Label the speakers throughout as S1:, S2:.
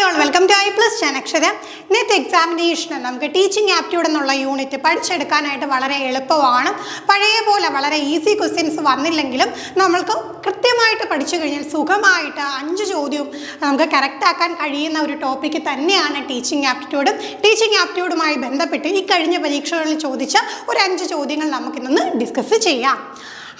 S1: all, welcome to I Plus Chanakshara. Net examination നമുക്ക് teaching aptitude എന്നുള്ള unit പഠിച്ചെടുക്കാനായിട്ട് വളരെ എളുപ്പമാണ്. പഴയ പോലെ വളരെ ഈസി ക്വസ്റ്റ്യൻസ് വന്നില്ലെങ്കിലും നമ്മൾക്ക് കൃത്യമായിട്ട് പഠിച്ചു കഴിഞ്ഞാൽ സുഖമായിട്ട് 5 ചോദ്യവും നമുക്ക് കറക്റ്റ് ആക്കാൻ കഴിയുന്ന ഒരു ടോപ്പിക്ക് തന്നെയാണ് ടീച്ചിങ് ആപ്റ്റിറ്റ്യൂഡ്. ടീച്ചിങ് ആപ്റ്റിറ്റ്യൂഡുമായി ബന്ധപ്പെട്ട് ഈ കഴിഞ്ഞ പരീക്ഷകളിൽ ചോദിച്ച ഒരു 5 ചോദ്യങ്ങൾ നമുക്കിന്ന് ഡിസ്കസ് ചെയ്യാം.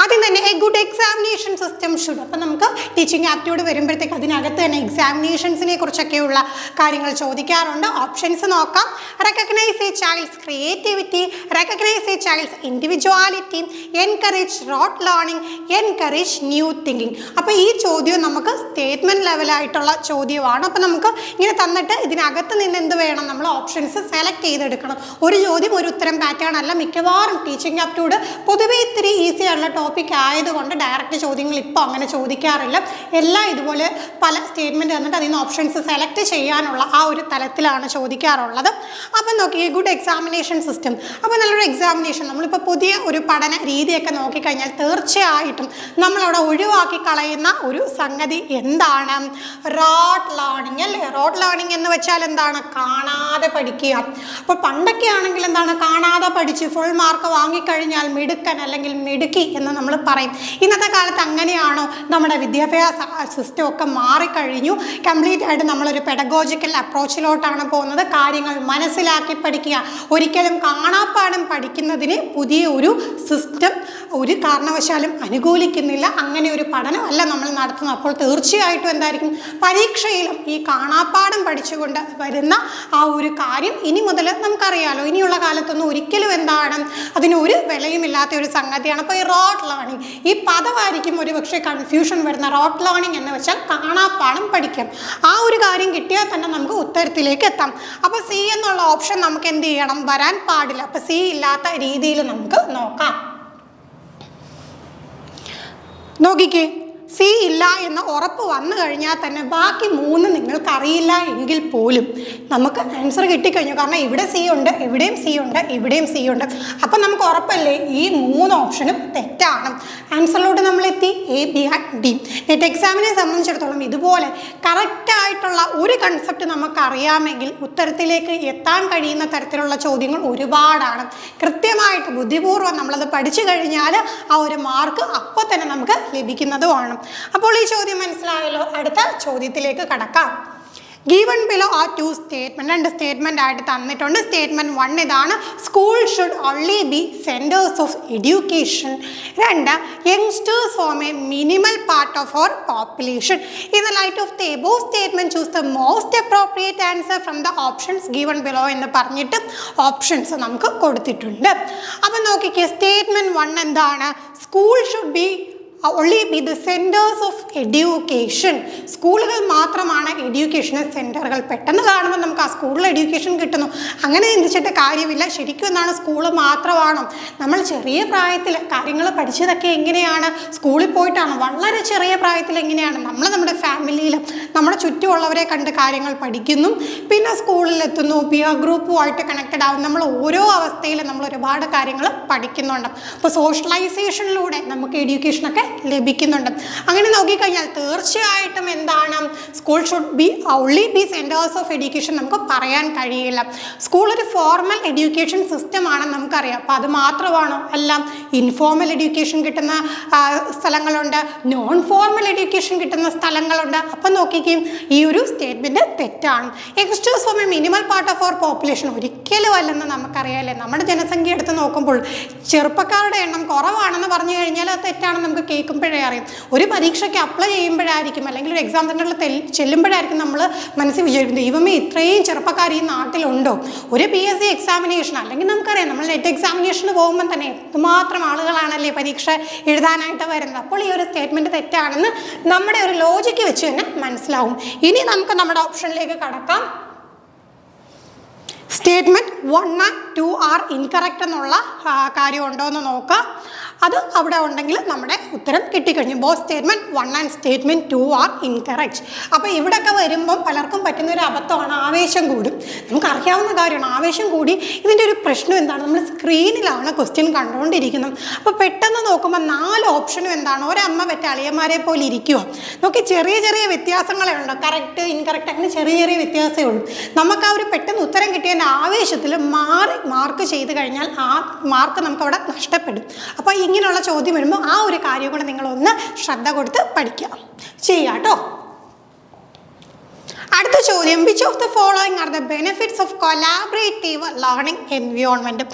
S1: ആദ്യം തന്നെ A good examination system should. അപ്പം നമുക്ക് ടീച്ചിങ് ആപ്റ്റിറ്റ്യൂഡ് വരുമ്പോഴത്തേക്ക് അതിനകത്ത് തന്നെ എക്സാമിനേഷൻസിനെ കുറിച്ചൊക്കെയുള്ള കാര്യങ്ങൾ ചോദിക്കാറുണ്ട്. ഓപ്ഷൻസ് നോക്കാം. Recognise a child's creativity, recognise a child's individuality, encourage rote learning, encourage new thinking. അപ്പോൾ ഈ ചോദ്യം നമുക്ക് സ്റ്റേറ്റ്മെൻറ്റ് ലെവലായിട്ടുള്ള ചോദ്യമാണ്. അപ്പോൾ നമുക്ക് ഇങ്ങനെ തന്നിട്ട് ഇതിനകത്ത് നിന്ന് എന്ത് വേണം, നമ്മൾ ഓപ്ഷൻസ് സെലക്ട് ചെയ്തെടുക്കണം. ഒരു ചോദ്യം ഒരു ഉത്തരം പാറ്റേൺ അല്ല. മിക്കവാറും ടീച്ചിങ് ആപ്റ്റിറ്റ്യൂഡ് പൊതുവെ ഇത്തിരി ഈസി ആയിട്ടുള്ള ടോപ്പിക് ആയതുകൊണ്ട് ഡയറക്റ്റ് ചോദ്യങ്ങൾ ഇപ്പോൾ അങ്ങനെ ചോദിക്കാറില്ല. എല്ലാം ഇതുപോലെ പല സ്റ്റേറ്റ്മെൻറ്റ് തന്നിട്ട് അതിൽ നിന്ന് ഓപ്ഷൻസ് സെലക്ട് ചെയ്യാനുള്ള ആ ഒരു തലത്തിലാണ് ചോദിക്കാറുള്ളത്. അപ്പം നോക്കിയേ, ഗുഡ് എക്സാമിനേഷൻ സിസ്റ്റം. അപ്പോൾ നല്ലൊരു എക്സാമിനേഷൻ, നമ്മളിപ്പോൾ പുതിയ ഒരു പഠന രീതിയൊക്കെ നോക്കിക്കഴിഞ്ഞാൽ തീർച്ചയായിട്ടും നമ്മളവിടെ ഒഴിവാക്കി കളയുന്ന ഒരു സംഗതി എന്താണ്? റോട്ട് ലേണിംഗ് അല്ലേ? റോട്ട് ലേണിംഗ് എന്ന് വെച്ചാൽ എന്താണ്? കാണാതെ പഠിക്കുക. അപ്പോൾ പണ്ടൊക്കെ ആണെങ്കിൽ എന്താണ്, കാണാതെ പഠിച്ച് ഫുൾ മാർക്ക് വാങ്ങിക്കഴിഞ്ഞാൽ മിടുക്കൻ അല്ലെങ്കിൽ മിടുക്കി എന്ന് നമ്മൾ പറയും. ഇന്നത്തെ കാലത്ത് അങ്ങനെയാണോ? നമ്മുടെ വിദ്യാഭ്യാസ സിസ്റ്റം ഒക്കെ മാറിക്കഴിഞ്ഞു. കംപ്ലീറ്റ് ആയിട്ട് നമ്മളൊരു പെഡഗോജിക്കൽ അപ്രോച്ചിലോട്ടാണ് പോകുന്നത്. കാര്യങ്ങൾ മനസ്സിലാക്കി പഠിക്കുക. ഒരിക്കലും കാണാപ്പാഠം പഠിക്കുന്നതിന് പുതിയ ഒരു സിസ്റ്റം ഒരു കാരണവശാലും അനുകൂലിക്കുന്നില്ല. അങ്ങനെ ഒരു പഠനമല്ല നമ്മൾ നടത്തുന്നത്. അപ്പോൾ തീർച്ചയായിട്ടും എന്തായിരിക്കും, പരീക്ഷയിലും ഈ കാണാപ്പാഠം പഠിച്ചുകൊണ്ട് വരുന്ന ആ ഒരു കാര്യം ഇനി മുതൽ നമുക്കറിയാലോ, ഇനിയുള്ള കാലത്തൊന്നും ഒരിക്കലും എന്താണ്, അതിനൊരു വിലയുമില്ലാത്ത ഒരു സംഗതിയാണ്. അപ്പോൾ ഈ റോട്ട് ലേണിംഗ്, ഈ പദമായിരിക്കും ഒരു പക്ഷേ കൺഫ്യൂഷൻ വരുന്ന. റോട്ട് ലേണിംഗ് എന്ന് വെച്ചാൽ കാണാപ്പാഠം പഠിക്കാം. ആ ഒരു കാര്യം കിട്ടിയാൽ തന്നെ നമുക്ക് ഉത്തരത്തിലേക്ക് എത്താം. അപ്പോൾ സി എന്നുള്ള ഓപ്ഷൻ നമുക്ക് എന്ത് ചെയ്യണം, വരാൻ പാടില്ല. അപ്പോൾ സി ഇല്ലാത്ത രീതിയിൽ നമുക്ക് നോക്കാം. നോക്കിക്കേ, സി ഇല്ല എന്ന് ഉറപ്പ് വന്നു കഴിഞ്ഞാൽ തന്നെ ബാക്കി 3 നിങ്ങൾക്കറിയില്ല എങ്കിൽ പോലും നമുക്ക് ആൻസർ കിട്ടിക്കഴിഞ്ഞു. കാരണം ഇവിടെ സി ഉണ്ട്, എവിടെയും സി ഉണ്ട്, ഇവിടെയും സി ഉണ്ട്. അപ്പം നമുക്ക് ഉറപ്പല്ലേ ഈ 3 ഓപ്ഷനും തെറ്റാണ്. ആൻസറിലോട്ട് നമ്മളെത്തി. A, B and D. Net എക്സാമിനെ സംബന്ധിച്ചിടത്തോളം ഇതുപോലെ കറക്റ്റായിട്ടുള്ള ഒരു കൺസെപ്റ്റ് നമുക്കറിയാമെങ്കിൽ ഉത്തരത്തിലേക്ക് എത്താൻ കഴിയുന്ന തരത്തിലുള്ള ചോദ്യങ്ങൾ ഒരുപാടാണ്. കൃത്യമായിട്ട് ബുദ്ധിപൂർവ്വം നമ്മളത് പഠിച്ചു കഴിഞ്ഞാൽ ആ ഒരു മാർക്ക് അപ്പോൾ തന്നെ നമുക്ക് ലഭിക്കുന്നതുമാണ്. അപ്പോൾ ഈ ചോദ്യം മനസ്സിലായല്ലോ. അടുത്ത ചോദ്യത്തിലേക്ക് കടക്കാം. Given below are 2 statements. 2 statement ആയിട്ട് തന്നിട്ടുണ്ട്. സ്റ്റേറ്റ്മെൻറ്റ് 1 ഇതാണ്, school should only be centres of education. 2, youngsters form a minimal part of our population. In the light of the above statement choose the most appropriate answer from the options given below എന്ന് പറഞ്ഞിട്ട് options നമുക്ക് കൊടുത്തിട്ടുണ്ട്. അപ്പം നോക്കിക്കേ, statement 1 എന്താണ്? School should be only be the centers of education. സ്കൂളുകൾ മാത്രമാണ് educational സെൻറ്ററുകൾ. പെട്ടെന്ന് കാണുമ്പോൾ നമുക്ക് ആ സ്കൂളിൽ എഡ്യൂക്കേഷൻ കിട്ടുന്നു, അങ്ങനെ ചിന്തിച്ചിട്ട് കാര്യമില്ല. ശരിക്കും എന്താണ്, സ്കൂള് മാത്രമാണോ? നമ്മൾ ചെറിയ പ്രായത്തിൽ കാര്യങ്ങൾ പഠിച്ചതൊക്കെ എങ്ങനെയാണ്? സ്കൂളിൽ പോയിട്ടാണ്. വളരെ ചെറിയ പ്രായത്തിൽ എങ്ങനെയാണ് നമ്മുടെ ഫാമിലിയിലും നമ്മുടെ ചുറ്റുമുള്ളവരെ കണ്ട് കാര്യങ്ങൾ പഠിക്കുന്നു. പിന്നെ സ്കൂളിലെത്തുന്നു, പിയർ ഗ്രൂപ്പുമായിട്ട് കണക്റ്റഡ് ആവും. നമ്മൾ ഓരോ അവസ്ഥയിലും നമ്മൾ ഒരുപാട് കാര്യങ്ങൾ പഠിക്കുന്നുണ്ട്. അപ്പോൾ സോഷ്യലൈസേഷനിലൂടെ നമുക്ക് എഡ്യൂക്കേഷനൊക്കെ ലഭിക്കുന്നുണ്ട്. അങ്ങനെ നോക്കിക്കഴിഞ്ഞാൽ തീർച്ചയായിട്ടും എന്താണ്, school should be only be centres of education നമുക്ക് പറയാൻ കഴിയില്ല. സ്കൂൾ ഒരു ഫോർമൽ എഡ്യൂക്കേഷൻ സിസ്റ്റമാണെന്ന് നമുക്കറിയാം. അപ്പോൾ അത് മാത്രമാണോ? അല്ല. ഇൻഫോർമൽ എഡ്യൂക്കേഷൻ കിട്ടുന്ന സ്ഥലങ്ങളുണ്ട്, നോൺ ഫോർമൽ എഡ്യൂക്കേഷൻ കിട്ടുന്ന സ്ഥലങ്ങളുണ്ട്. അപ്പം നോക്കിക്കും, ഈ ഒരു സ്റ്റേറ്റ്മെൻറ്റ് തെറ്റാണ്. Youngsters form a minimal part of our population ഒരിക്കലും അല്ലെന്ന് നമുക്കറിയാമല്ലേ. നമ്മുടെ ജനസംഖ്യ എടുത്ത് നോക്കുമ്പോൾ ചെറുപ്പക്കാരുടെ എണ്ണം കുറവാണെന്ന് പറഞ്ഞു കഴിഞ്ഞാൽ അത് തെറ്റാണെന്ന് നമുക്ക് കേൾക്കുമ്പോഴേ അറിയാം. ഒരു പരീക്ഷയ്ക്ക് അപ്ലൈ ചെയ്യുമ്പോഴായിരിക്കും, അല്ലെങ്കിൽ ഒരു എക്സാം സെൻറ്ററിൽ ചെല്ലുമ്പോഴായിരിക്കും നമ്മൾ മനസ്സിൽ വിചാരിക്കുന്നത്, ദൈവമേ ഇത്രയും ചെറുപ്പക്കാർ ഈ നാട്ടിലുണ്ടോ? ഒരു PSC എക്സാമിനേഷൻ അല്ലെങ്കിൽ നമുക്കറിയാം, നമ്മൾ നെറ്റ് എക്സാമിനേഷന് പോകുമ്പോൾ തന്നെ എന്തുമാത്രം ആളുകളാണല്ലേ പരീക്ഷ എഴുതാനായിട്ട് വരുന്നത്. അപ്പോൾ ഈ ഒരു സ്റ്റേറ്റ്മെൻറ്റ് തെറ്റാണെന്ന് നമ്മുടെ ഒരു ലോജിക്ക് വെച്ച് തന്നെ മനസ്സിലാവും. ഇനി നമുക്ക് നമ്മുടെ ഓപ്ഷനിലേക്ക് കടക്കാം. സ്റ്റേറ്റ്മെൻറ്റ് 1 and 2 ആർ ഇൻകറക്റ്റ് എന്നുള്ള കാര്യം ഉണ്ടോ എന്ന് നോക്കാം. അത് അവിടെ ഉണ്ടെങ്കിൽ നമ്മുടെ ഉത്തരം കിട്ടിക്കഴിഞ്ഞു. Both statement 1 and statement 2 are incorrect. അപ്പോൾ ഇവിടെയൊക്കെ വരുമ്പം പലർക്കും പറ്റുന്ന ഒരു അബദ്ധമാണ് ആവേശം കൂടും. നമുക്കറിയാവുന്ന കാര്യമാണ് ആവേശം കൂടി. ഇതിൻ്റെ ഒരു പ്രശ്നം എന്താണ്, നമ്മൾ സ്ക്രീനിലാണ് ക്വസ്റ്റ്യൻ കണ്ടുകൊണ്ടിരിക്കുന്നത്. അപ്പോൾ പെട്ടെന്ന് നോക്കുമ്പോൾ 4 ഓപ്ഷനും എന്താണ്, ഒരമ്മ പെറ്റ അളിയന്മാരെ പോലെ ഇരിക്കുക. നോക്കി ചെറിയ ചെറിയ വ്യത്യാസങ്ങളേ ഉള്ളൂ, കറക്റ്റ് ഇൻകറക്റ്റ് അങ്ങനെ ചെറിയ ചെറിയ വ്യത്യാസമേ ഉള്ളൂ. നമുക്ക് ആ ഒരു പെട്ടെന്ന് ഉത്തരം കിട്ടിയതിൻ്റെ ആവേശത്തിൽ മാർക്ക് ചെയ്ത് കഴിഞ്ഞാൽ ആ മാർക്ക് നമുക്കവിടെ നഷ്ടപ്പെടും. അപ്പോൾ ഇങ്ങനെയുള്ള ചോദ്യം വരുമ്പോൾ ആ ഒരു കാര്യം കൂടെ നിങ്ങളൊന്ന് ശ്രദ്ധ കൊടുത്ത് പഠിക്കുക ചെയ്യാം കേട്ടോ. അടുത്ത ചോദ്യം, which of the following are the benefits of collaborative learning environment.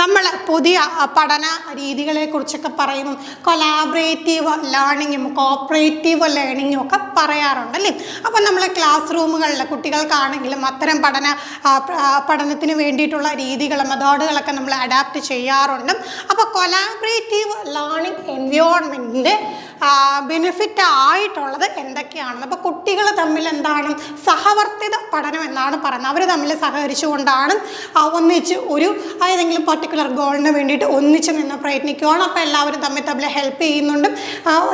S1: നമ്മൾ പുതിയ പഠന രീതികളെ കുറിച്ചൊക്കെ പറയുന്നു, കൊലാബറേറ്റീവ് ലേണിങ്ങും കോപ്പറേറ്റീവ് ലേണിങ്ങും ഒക്കെ പറയാറുണ്ടല്ലേ. അപ്പം നമ്മൾ ക്ലാസ് റൂമുകളിൽ കുട്ടികൾക്കാണെങ്കിലും അത്തരം പഠനത്തിന് വേണ്ടിയിട്ടുള്ള രീതികളും മെത്തേഡുകളൊക്കെ നമ്മൾ അഡാപ്റ്റ് ചെയ്യാറുണ്ട്. അപ്പോൾ കൊലാബറേറ്റീവ് ലേണിംഗ് എൻവയോൺമെൻറ്റിൻ്റെ ബെനിഫിറ്റ് ആയിട്ടുള്ളത് എന്തൊക്കെയാണെന്ന്. അപ്പോൾ കുട്ടികൾ തമ്മിൽ എന്താണ് സഹവർത്തിത പഠനം എന്നാണ് പറയുന്നത്. അവർ തമ്മിൽ സഹകരിച്ചുകൊണ്ടാണ് ഒന്നിച്ച് ഒരു ഏതെങ്കിലും പർട്ടിക്കുലർ ഗോളിന് വേണ്ടിയിട്ട് ഒന്നിച്ച് നിന്ന് പ്രയത്നിക്കുകയാണ്. അപ്പോൾ എല്ലാവരും തമ്മിൽ ഹെൽപ്പ് ചെയ്യുന്നുണ്ട്.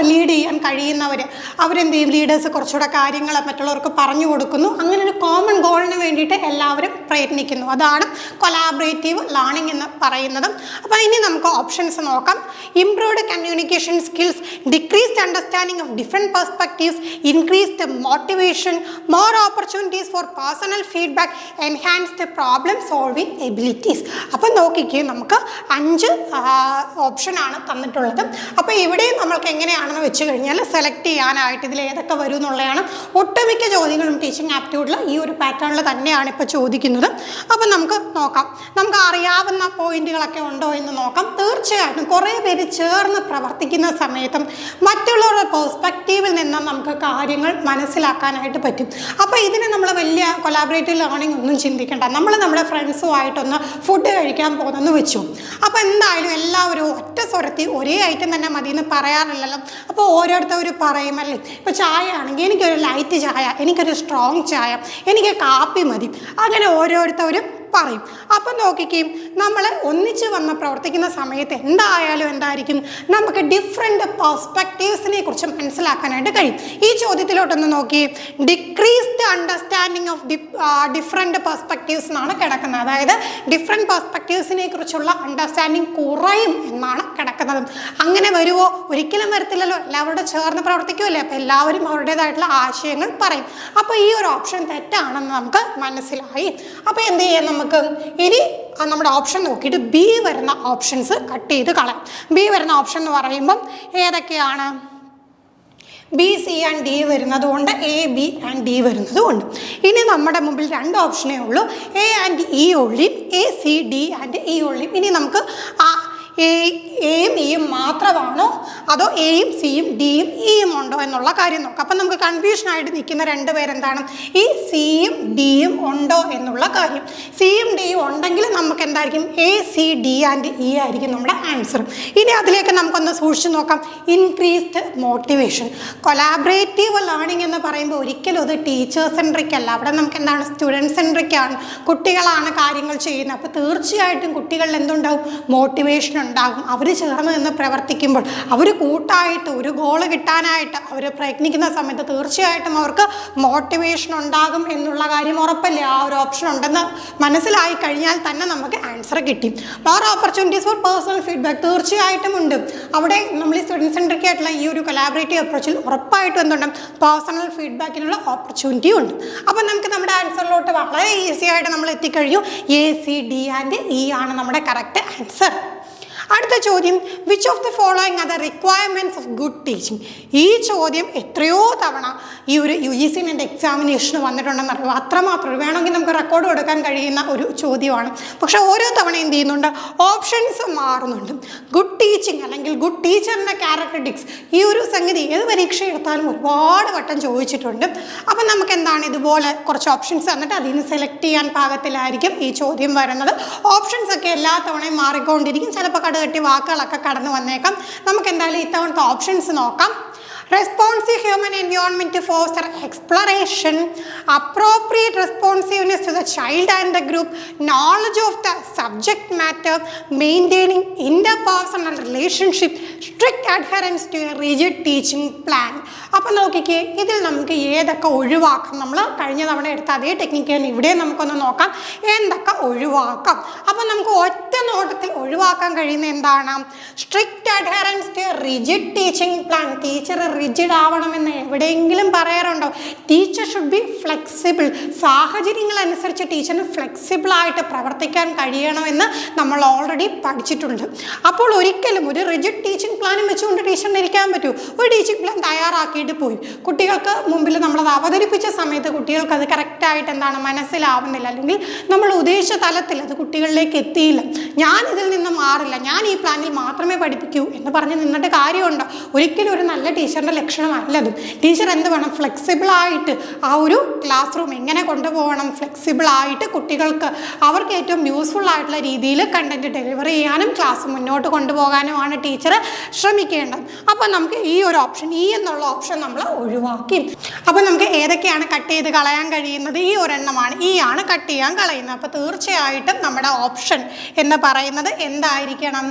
S1: ലീഡ് ചെയ്യാൻ കഴിയുന്നവർ അവരെന്ത് ചെയ്യും, ലീഡേഴ്സ് കുറച്ചുകൂടെ കാര്യങ്ങൾ മറ്റുള്ളവർക്ക് പറഞ്ഞു കൊടുക്കുന്നു. അങ്ങനെ ഒരു കോമൺ ഗോളിന് വേണ്ടിയിട്ട് എല്ലാവരും പ്രയത്നിക്കുന്നു. അതാണ് കൊലാബറേറ്റീവ് ലേണിംഗ് എന്ന് പറയുന്നത്. അപ്പോൾ ഇനി നമുക്ക് ഓപ്ഷൻസ് നോക്കാം. Improved communication skills, decreased understanding of different perspectives, increased motivation, more opportunities for personal feedback, enhanced problem solving abilities. അപ്പോൾ നോക്കിക്കേ, നമുക്ക് 5 ഓപ്ഷനാണ് തന്നിട്ടുള്ളത്. അപ്പോൾ ഇവിടെ നമ്മൾക്ക് എങ്ങനെയാണെന്ന് വെച്ച് കഴിഞ്ഞാൽ സെലക്ട് ചെയ്യാനായിട്ട് ഇതിൽ ഏതൊക്കെ വരും എന്നുള്ളതാണ്. ഒട്ടുമിക്ക ചോദ്യങ്ങളും ടീച്ചിങ് ആപ്റ്റ്യൂഡിൽ ഈ ഒരു പാറ്റേണിൽ തന്നെയാണ് ഇപ്പോൾ ചോദിക്കുന്നത്. അപ്പോൾ നമുക്ക് നോക്കാം, നമുക്ക് അറിയാവുന്ന പോയിന്റുകളൊക്കെ ഉണ്ടോ എന്ന് നോക്കാം. തീർച്ചയായിട്ടും കുറേ പേര് ചേർന്ന് പ്രവർത്തിക്കുന്ന സമയത്തും മറ്റുള്ളവരുടെ പെർസ്പെക്റ്റീവിൽ നിന്ന് നമുക്ക് കാര്യങ്ങൾ മനസ്സിലാക്കാനായിട്ട് പറ്റും. അപ്പോൾ ഇതിന് നമ്മൾ വലിയ കൊലാബറേറ്റീവ് ലേണിംഗ് ഒന്നും ചിന്തിക്കേണ്ട. നമ്മൾ നമ്മുടെ ഫ്രണ്ട്സുമായിട്ടൊന്ന് ഫുഡ് കഴിക്കാൻ പോകുന്നെന്ന് വെച്ചു. അപ്പോൾ എന്തായാലും എല്ലാവരും ഒറ്റ സ്വരത്തിൽ ഒരേ ഐറ്റം തന്നെ മതി എന്ന് പറയാറില്ലല്ലോ. അപ്പോൾ ഓരോരുത്തർ പറയുമല്ലേ, ഇപ്പോൾ ചായ ആണെങ്കിൽ എനിക്കൊരു ലൈറ്റ് ചായ, എനിക്കൊരു സ്ട്രോങ് ചായ, എനിക്ക് കാപ്പി മതി, അങ്ങനെ ഓരോരുത്തരും പറയും. അപ്പം നോക്കിക്കുകയും നമ്മൾ ഒന്നിച്ച് വന്ന് പ്രവർത്തിക്കുന്ന സമയത്ത് എന്തായിരിക്കും നമുക്ക് ഡിഫറെൻറ്റ് പെർസ്പെക്റ്റീവ്സിനെ കുറിച്ച് മനസ്സിലാക്കാനായിട്ട് കഴിയും. ഈ ചോദ്യത്തിലോട്ടൊന്ന് നോക്കി, decreased understanding of different perspectives എന്നാണ് കിടക്കുന്നത്. അതായത് ഡിഫറെൻറ്റ് പെർസ്പെക്റ്റീവ്സിനെ കുറിച്ചുള്ള അണ്ടർസ്റ്റാൻഡിങ് കുറയും എന്നാണ് കിടക്കുന്നത്. അങ്ങനെ വരുമോ? ഒരിക്കലും വരത്തില്ലല്ലോ. എല്ലാവരോടും ചേർന്ന് പ്രവർത്തിക്കുമല്ലേ, അപ്പോൾ എല്ലാവരും അവരുടേതായിട്ടുള്ള ആശയങ്ങൾ പറയും. അപ്പോൾ ഈ ഒരു ഓപ്ഷൻ തെറ്റാണെന്ന് നമുക്ക് മനസ്സിലായി. അപ്പോൾ എന്ത് ചെയ്യാം, നമുക്ക് ഇനി നമ്മുടെ ഓപ്ഷൻ നോക്കിയിട്ട് ബി വരുന്ന ഓപ്ഷൻസ് കട്ട് ചെയ്ത് കളയാം. ബി വരുന്ന ഓപ്ഷൻ എന്ന് പറയുമ്പം ഏതൊക്കെയാണ്? ബി, സി ആൻഡ് ഡി വരുന്നതുകൊണ്ട് എ, ബി ആൻഡ് ഡി വരുന്നതുകൊണ്ട്. ഇനി നമ്മുടെ മുമ്പിൽ 2 ഓപ്ഷനേ ഉള്ളൂ, എ ആൻഡ് ഇ ഉള്ളിയും A, C, D and E ഉള്ളിയും. ഇനി നമുക്ക് എയും ഇയും മാത്രമാണോ അതോ എയും സിയും ഡിയും ഇയും ഉണ്ടോ എന്നുള്ള കാര്യം നോക്കാം. അപ്പം നമുക്ക് കൺഫ്യൂഷനായിട്ട് നിൽക്കുന്ന 2 പേരെന്താണ്, ഈ സിയും ഡിയും ഉണ്ടോ എന്നുള്ള കാര്യം. സിയും ഡിയും ഉണ്ടെങ്കിൽ നമുക്ക് എന്തായിരിക്കും, A, C, D and E ആയിരിക്കും നമ്മുടെ ആൻസർ. ഇനി അതിലേക്ക് നമുക്കൊന്ന് സൂക്ഷിച്ച് നോക്കാം. Increased motivation. കൊലാബറേറ്റീവ് ലേണിംഗ് എന്ന് പറയുമ്പോൾ ഒരിക്കലും അത് ടീച്ചർ സെൻട്രിക് അല്ല. അവിടെ നമുക്ക് എന്താണ്, സ്റ്റുഡൻറ് സെൻട്രിക് ആണ്. കുട്ടികളാണ് കാര്യങ്ങൾ ചെയ്യുന്നത്. അപ്പോൾ തീർച്ചയായിട്ടും കുട്ടികളിൽ എന്തുണ്ടാവും, മോട്ടിവേഷൻ ഉണ്ടാകും. അവർ ചേർന്ന് നിന്ന് പ്രവർത്തിക്കുമ്പോൾ, അവർ കൂട്ടായിട്ട് ഒരു ഗോള് കിട്ടാനായിട്ട് അവർ പ്രയത്നിക്കുന്ന സമയത്ത് തീർച്ചയായിട്ടും അവർക്ക് മോട്ടിവേഷൻ ഉണ്ടാകും എന്നുള്ള കാര്യം ഉറപ്പല്ലേ. ആ ഒരു ഓപ്ഷൻ ഉണ്ടെന്ന് മനസ്സിലായി കഴിഞ്ഞാൽ തന്നെ നമുക്ക് ആൻസർ കിട്ടി. More opportunities for personal feedback തീർച്ചയായിട്ടും ഉണ്ട്. അവിടെ നമ്മൾ ഈ സ്റ്റുഡൻറ് സെൻട്രിക് ആയിട്ടുള്ള ഈ ഒരു കൊലാബറേറ്റീവ് അപ്രോച്ചിൽ ഉറപ്പായിട്ടും എന്തുണ്ട്, പേഴ്സണൽ ഫീഡ്ബാക്കിനുള്ള ഓപ്പർച്യൂണിറ്റി ഉണ്ട്. അപ്പം നമുക്ക് നമ്മുടെ ആൻസറിലോട്ട് വളരെ ഈസി ആയിട്ട് നമ്മൾ എത്തിക്കഴിഞ്ഞു. A, C, D and E ആണ് നമ്മുടെ കറക്റ്റ് ആൻസർ. അടുത്ത ചോദ്യം, which of the following are the requirements of good teaching. ഈ ചോദ്യം എത്രയോ തവണ ഈ ഒരു UGC നെറ്റ് എക്സാമിനേഷന് വന്നിട്ടുണ്ടെന്ന് അറിയുമോ? അത്രമാത്രം വേണമെങ്കിൽ നമുക്ക് റെക്കോർഡ് കൊടുക്കാൻ കഴിയുന്ന ഒരു ചോദ്യമാണ്. പക്ഷേ ഓരോ തവണ എന്ത് ചെയ്യുന്നുണ്ട്, ഓപ്ഷൻസ് മാറുന്നുണ്ട്. ഗുഡ് ടീച്ചിങ് അല്ലെങ്കിൽ ഗുഡ് ടീച്ചറിൻ്റെ ക്യാരക്ടറിസ്റ്റിക്സ്, ഈ ഒരു സംഗതി ഏത് പരീക്ഷ എടുത്താലും ഒരുപാട് വട്ടം ചോദിച്ചിട്ടുണ്ട്. അപ്പം നമുക്ക് എന്താണ്, ഇതുപോലെ കുറച്ച് ഓപ്ഷൻസ് തന്നിട്ട് അതിൽ നിന്ന് സെലക്ട് ചെയ്യാൻ പാകത്തിലായിരിക്കും ഈ ചോദ്യം വരുന്നത്. ഓപ്ഷൻസ് ഒക്കെ എല്ലാ തവണയും മാറിക്കൊണ്ടിരിക്കും. ചിലപ്പോൾ കട്ടി വാക്കുകളൊക്കെ കടന്നു വന്നേക്കാം. നമുക്ക് എന്തായാലും ഇത്തവണത്തെ ഓപ്ഷൻസ് നോക്കാം. Responsive human environment to foster exploration, appropriate responsiveness to the child and the group, knowledge of the subject matter, maintaining interpersonal relationship, strict adherence to a rigid teaching plan. അപ്പോൾ നോക്കിക്കേ, ഇതിൽ നമുക്ക് ഏതൊക്കെ ഒഴിവാക്കാം? നമ്മൾ കഴിഞ്ഞ തവണ എടുത്ത അതേ ടെക്നിക്ക് തന്നെ ഇവിടെ നമുക്കൊന്ന് നോക്കാം എന്തൊക്കെ ഒഴിവാക്കാം. അപ്പോൾ നമുക്ക് ഒറ്റ നോട്ടത്തിൽ ഒഴിവാക്കാൻ കഴിയുന്ന എന്താണ്? Strict adherence to rigid teaching plan. Teacher rigid ആവണമെന്ന് എവിടെയെങ്കിലും പറയാറുണ്ടോ? Teacher should be flexible. സാഹചര്യങ്ങൾ അനുസരിച്ച് ടീച്ചറിന് ഫ്ലെക്സിബിളായിട്ട് പ്രവർത്തിക്കാൻ കഴിയണമെന്ന് നമ്മൾ ഓൾറെഡി പഠിച്ചിട്ടുണ്ട്. അപ്പോൾ ഒരിക്കലും ഒരു റിജിഡ് ടീച്ചിങ് പ്ലാനും വെച്ചുകൊണ്ട് ടീച്ചറിന് ഇരിക്കാൻ പറ്റൂ? ഒരു ടീച്ചിങ് പ്ലാൻ തയ്യാറാക്കിയിട്ട് പോയി കുട്ടികൾക്ക് മുമ്പിൽ നമ്മളത് അവതരിപ്പിച്ച സമയത്ത് കുട്ടികൾക്ക് അത് കറക്റ്റായിട്ട് എന്താണ് മനസ്സിലാവുന്നില്ല, അല്ലെങ്കിൽ നമ്മൾ ഉദ്ദേശിച്ച തലത്തിൽ അത് കുട്ടികളിലേക്ക് എത്തിയില്ല, ഞാൻ ഇതിൽ നിന്ന് മാറില്ല, ഞാൻ ഈ പ്ലാനിൽ മാത്രമേ പഠിപ്പിക്കൂ എന്ന് പറഞ്ഞ് നിന്നിട്ട് കാര്യമുണ്ടോ? ഒരിക്കലും ഒരു നല്ല ടീച്ചറിൻ്റെ ലക്ഷണമല്ലതും. ടീച്ചർ എന്ത് വേണം? ഫ്ലെക്സിബിളായിട്ട് ആ ഒരു ക്ലാസ് റൂം എങ്ങനെ കൊണ്ടുപോകണം? ഫ്ലെക്സിബിളായിട്ട് കുട്ടികൾക്ക് അവർക്ക് ഏറ്റവും യൂസ്ഫുൾ ആയിട്ടുള്ള രീതിയിൽ കണ്ടന്റ് ഡെലിവറി ചെയ്യാനും ക്ലാസ് മുന്നോട്ട് കൊണ്ടുപോകാനുമാണ് ടീച്ചർ ശ്രമിക്കേണ്ടത്. അപ്പോൾ നമുക്ക് ഈ ഒരു ഓപ്ഷൻ, ഈ എന്നുള്ള ഓപ്ഷൻ നമ്മൾ ഒഴിവാക്കി. അപ്പോൾ നമുക്ക് ഏതൊക്കെയാണ് കട്ട് ചെയ്ത് കളയാൻ കഴിയുന്നത്? ഈ ഒരെണ്ണമാണ്, ഈ ആണ് കട്ട് ചെയ്യാൻ കളയുന്നത്. അപ്പോൾ തീർച്ചയായിട്ടും നമ്മുടെ ഓപ്ഷൻ എന്ന് പറയുന്നത് എന്തായിരിക്കണം?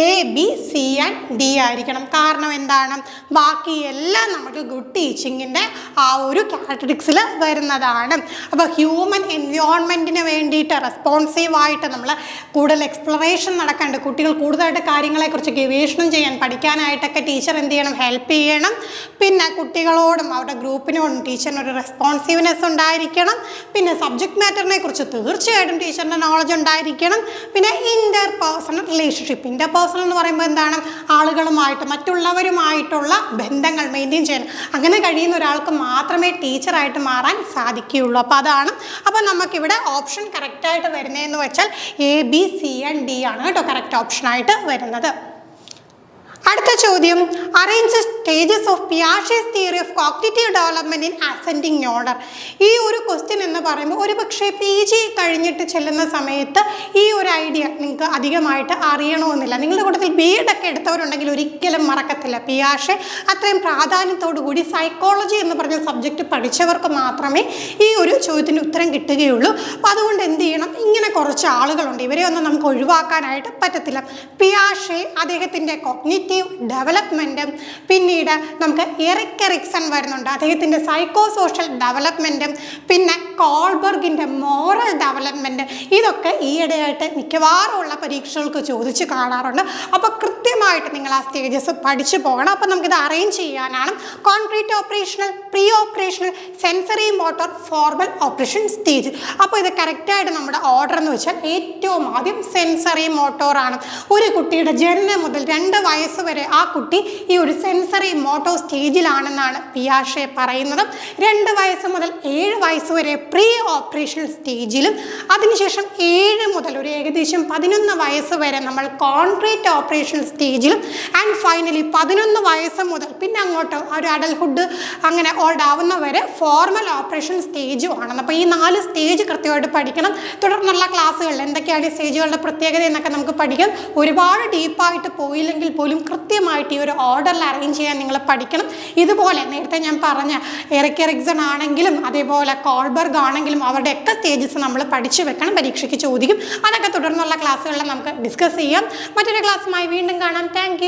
S1: A, B, C and D ആയിരിക്കണം. കാരണം എന്താണ്? ബാക്കി എല്ലാം നമുക്ക് ഗുഡ് ടീച്ചിങ്ങിൻ്റെ ആ ഒരു കാറ്റഗറിക്സിൽ വരുന്നതാണ്. അപ്പോൾ ഹ്യൂമൻ എൻവയോൺമെൻറ്റിന് വേണ്ടിയിട്ട് റെസ്പോൺസീവായിട്ട് നമ്മൾ കൂടുതൽ എക്സ്പ്ലോറേഷൻ നടക്കാണ്ട് കുട്ടികൾ കൂടുതലായിട്ട് കാര്യങ്ങളെക്കുറിച്ച് ഗവേഷണം ചെയ്യാൻ പഠിക്കാനായിട്ടൊക്കെ ടീച്ചർ എന്ത് ചെയ്യണം? ഹെൽപ്പ് ചെയ്യണം. പിന്നെ കുട്ടികളോടും അവരുടെ ഗ്രൂപ്പിനോടും ടീച്ചറിന് ഒരു റെസ്പോൺസീവ്നെസ് ഉണ്ടായിരിക്കണം. പിന്നെ സബ്ജക്ട് മാറ്ററിനെ കുറിച്ച് തീർച്ചയായിട്ടും ടീച്ചറിൻ്റെ നോളജ് ഉണ്ടായിരിക്കണം. പിന്നെ ഇൻ്റർപേഴ്സണൽ റിലേഷൻഷിപ്പ്. ഇൻ്റർപേഴ്സണൽ എന്ന് പറയുമ്പോൾ എന്താണ്? ആളുകളുമായിട്ട്, മറ്റുള്ളവരുമായിട്ടുള്ള ബന്ധങ്ങൾ മെയിൻറ്റെയിൻ ചെയ്യണം. അങ്ങനെ കഴിയുന്ന ഒരാൾക്ക് മാത്രമേ ടീച്ചറായിട്ട് മാറാൻ സാധിക്കുകയുള്ളൂ. അപ്പോൾ അതാണ്. അപ്പോൾ നമുക്കിവിടെ ഓപ്ഷൻ കറക്റ്റായിട്ട് വരുന്നതെന്ന് വെച്ചാൽ A, B, C and D ആണ് കേട്ടോ കറക്റ്റ് ഓപ്ഷനായിട്ട് വരുന്നത്. അടുത്ത ചോദ്യം, arrange stages of Piaget's theory of cognitive development in ascending order. ഈ ഒരു ക്വസ്റ്റ്യൻ എന്ന് പറയുമ്പോൾ ഒരു പക്ഷേ PG കഴിഞ്ഞിട്ട് ചെല്ലുന്ന സമയത്ത് ഈ ഒരു ഐഡിയ നിങ്ങൾക്ക് അധികമായിട്ട് അറിയണമെന്നില്ല. നിങ്ങളുടെ കൂട്ടത്തിൽ B.Ed ഒക്കെ എടുത്തവരുണ്ടെങ്കിൽ ഒരിക്കലും മറക്കത്തില്ല. പിയാഷെ അത്രയും പ്രാധാന്യത്തോടു കൂടി സൈക്കോളജി എന്ന് പറഞ്ഞ സബ്ജക്റ്റ് പഠിച്ചവർക്ക് മാത്രമേ ഈ ഒരു ചോദ്യത്തിന് ഉത്തരം കിട്ടുകയുള്ളൂ. അപ്പോൾ അതുകൊണ്ട് എന്ത് ചെയ്യണം? ഇങ്ങനെ കുറച്ച് ആളുകളുണ്ട്, ഇവരെ ഒന്നും നമുക്ക് ഒഴിവാക്കാനായിട്ട് പറ്റത്തില്ല. പിയാഷെ, അദ്ദേഹത്തിൻ്റെ കോഗ്നിറ്റീവ് ഡെവലപ്മെൻറ്റും, പിന്നീട് നമുക്ക് എറിക് എറിക്സൺ വരുന്നുണ്ട്, അദ്ദേഹത്തിൻ്റെ സൈക്കോ സോഷ്യൽ ഡെവലപ്മെൻറ്റും, പിന്നെ കോൾബർഗിൻ്റെ മോറൽ ഡെവലപ്മെൻറ്റ്. ഇതൊക്കെ ഈയിടെയായിട്ട് മിക്കവാറും ഉള്ള പരീക്ഷകൾക്ക് ചോദിച്ച് കാണാറുണ്ട്. അപ്പോൾ കൃത്യമായിട്ട് നിങ്ങൾ ആ സ്റ്റേജസ് പഠിച്ചു പോകണം. അപ്പോൾ നമുക്കിത് അറേഞ്ച് ചെയ്യാനാണ് concrete operational, pre operational, sensory motor, formal operation stage. അപ്പോൾ ഇത് കറക്റ്റായിട്ട് നമ്മുടെ ഓർഡർ എന്ന് വെച്ചാൽ ഏറ്റവും ആദ്യം സെൻസറി മോട്ടോറാണ്. ഒരു കുട്ടിയുടെ ജനനം മുതൽ 2 വയസ്സ് വരെ ആ കുട്ടി ഈ ഒരു സെൻസറി മോട്ടോ സ്റ്റേജിലാണെന്നാണ് പിയാഷെ പറയുന്നത്. 2 വയസ്സ് മുതൽ 7 വയസ്സ് വരെ പ്രീ ഓപ്പറേഷണൽ സ്റ്റേജിലും, അതിനുശേഷം 7 മുതൽ ഒരു ഏകദേശം 11 വയസ്സ് വരെ നമ്മൾ കോൺക്രീറ്റ് ഓപ്പറേഷണൽ സ്റ്റേജിലും, ആൻഡ് ഫൈനലി 11 വയസ്സ് മുതൽ പിന്നെ അങ്ങോട്ട് ഒരു അഡൽഹുഡ് അങ്ങനെ ഓൾഡ് ആവുന്നവരെ ഫോർമൽ ഓപ്പറേഷൻ സ്റ്റേജും ആണ്. അപ്പോൾ ഈ 4 സ്റ്റേജ് കൃത്യമായിട്ട് പഠിക്കണം. തുടർന്നുള്ള ക്ലാസ്സുകളിൽ എന്തൊക്കെയാണ് ഈ സ്റ്റേജുകളുടെ പ്രത്യേകത എന്നൊക്കെ നമുക്ക് പഠിക്കാം. ഒരുപാട് ഡീപ്പായിട്ട് പോയില്ലെങ്കിൽ പോലും കൃത്യമായിട്ട് ഈ ഒരു ഓർഡറിൽ അറേഞ്ച് ചെയ്യാൻ നിങ്ങൾ പഠിക്കണം. ഇതുപോലെ നേരത്തെ ഞാൻ പറഞ്ഞ എറിക് എറിക്സൺ ആണെങ്കിലും അതേപോലെ കോൾബർഗ് ആണെങ്കിലും അവരുടെയൊക്കെ സ്റ്റേജസ് നമ്മൾ പഠിച്ചു വെക്കണം, പരീക്ഷയ്ക്ക് ചോദിക്കും. അതൊക്കെ തുടർന്നുള്ള ക്ലാസ്സുകളിൽ നമുക്ക് ഡിസ്കസ് ചെയ്യാം. മറ്റൊരു ക്ലാസ്സുമായി വീണ്ടും കാണാം. താങ്ക്